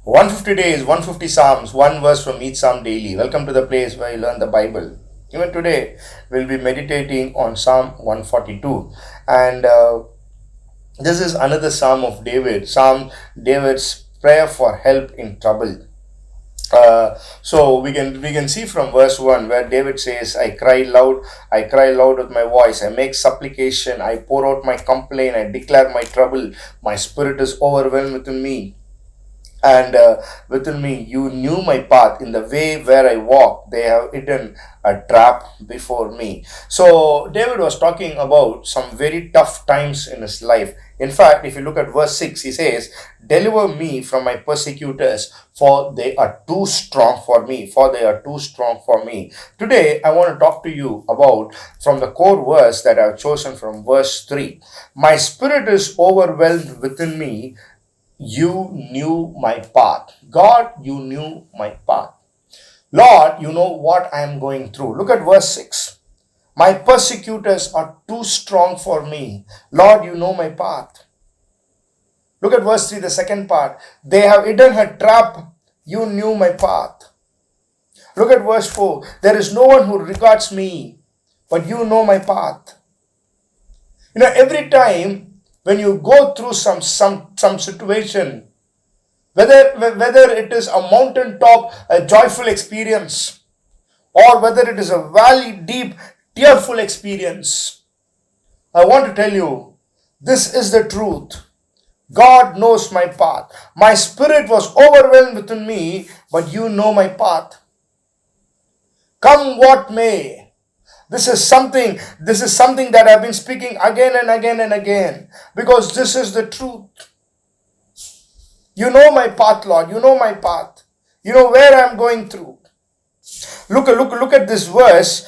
150 days, 150 Psalms, one verse from each Psalm daily. Welcome to the place where you learn the Bible. Even today, we'll be meditating on Psalm 142. And this is another Psalm of David, Psalm David's prayer for help in trouble. So we can see from verse 1 where David says, I cry loud with my voice, I make supplication, I pour out my complaint, I declare my trouble, my spirit is overwhelmed within me. And within me, you knew my path. In the way where I walk, they have hidden a trap before me. So David was talking about some very tough times in his life. In fact, if you look at verse 6, he says, deliver me from my persecutors, for they are too strong for me. For they are too strong for me. Today, I want to talk to you about from the core verse that I've chosen from verse 3. My spirit is overwhelmed within me. You knew my path. God, you knew my path. Lord, you know what I am going through. Look at verse 6. My persecutors are too strong for me. Lord, you know my path. Look at verse 3, the second part. They have hidden a trap. You knew my path. Look at verse 4. There is no one who regards me, but you know my path. Every time when you go through some situation, whether it is a mountaintop, a joyful experience, or whether it is a valley deep, tearful experience, I want to tell you, this is the truth. God knows my path. My spirit was overwhelmed within me, but you know my path. Come what may. This is something that I've been speaking again and again and again, because this is the truth. You know my path, Lord. You know my path. You know where I'm going through. Look at this verse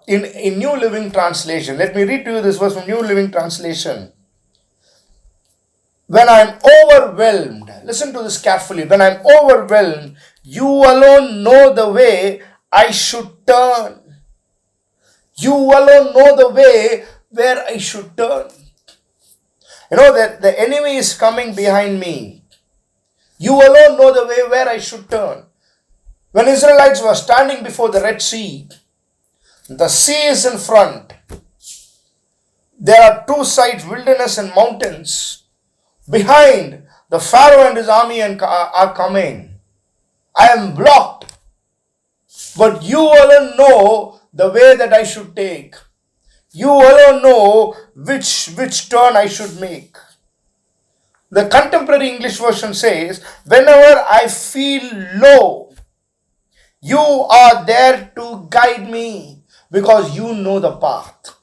in New Living Translation. Let me read to you this verse from New Living Translation. When I'm overwhelmed, listen to this carefully. When I'm overwhelmed, you alone know the way I should turn. You alone know the way where I should turn. You know that the enemy is coming behind me. You alone know the way where I should turn. When Israelites were standing before the Red Sea, the sea is in front. There are two sides, wilderness and mountains. Behind, the Pharaoh and his army are coming. I am blocked. But you alone know the way that I should take. You alone know which turn I should make. The contemporary English version says, whenever I feel low, you are there to guide me because you know the path.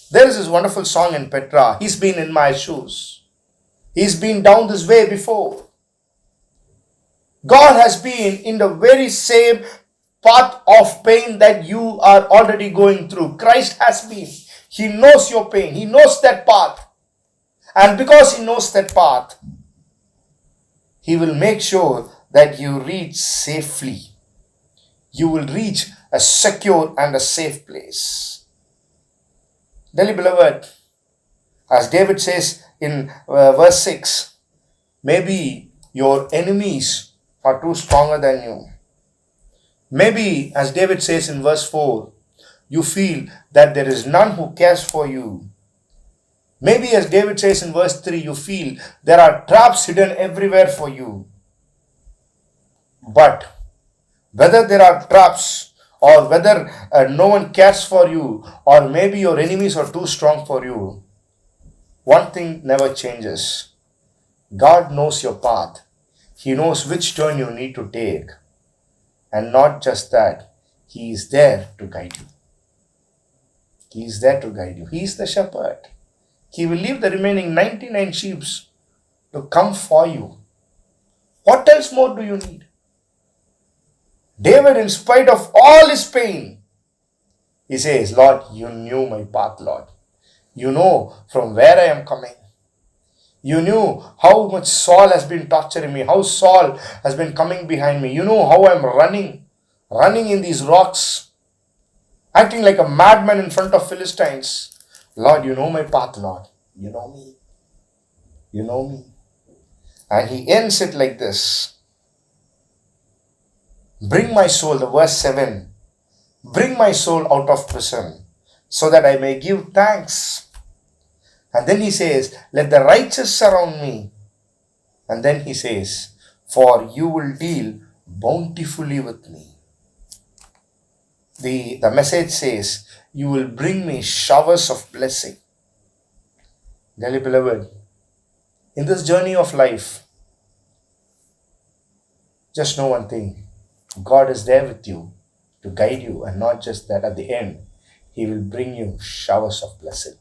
There is this wonderful song in Petra. He's been in my shoes. He's been down this way before. God has been in the very same path of pain that you are already going through. Christ has been. He knows your pain. He knows that path. And because he knows that path, he will make sure that you reach safely. You will reach a secure and a safe place. Dearly beloved, as David says in verse 6, maybe your enemies are too stronger than you. Maybe, as David says in verse 4, you feel that there is none who cares for you. Maybe, as David says in verse 3, you feel there are traps hidden everywhere for you. But whether there are traps or whether no one cares for you, or maybe your enemies are too strong for you, one thing never changes. God knows your path. He knows which turn you need to take. And not just that, he is there to guide you. He is there to guide you. He is the shepherd. He will leave the remaining 99 sheep to come for you. What else more do you need? David, in spite of all his pain, he says, Lord, you knew my path, Lord. You know from where I am coming. You knew how much Saul has been torturing me, how Saul has been coming behind me. You know how I'm running in these rocks, acting like a madman in front of Philistines. Lord, you know my path, Lord. You know me. You know me. And he ends it like this. Bring my soul, the verse 7, bring my soul out of prison so that I may give thanks. And then he says, let the righteous surround me. And then he says, for you will deal bountifully with me. The message says, you will bring me showers of blessing. Dearly beloved, in this journey of life, just know one thing. God is there with you to guide you, and not just that, at the end, He will bring you showers of blessing.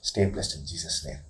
Stay blessed in Jesus' name.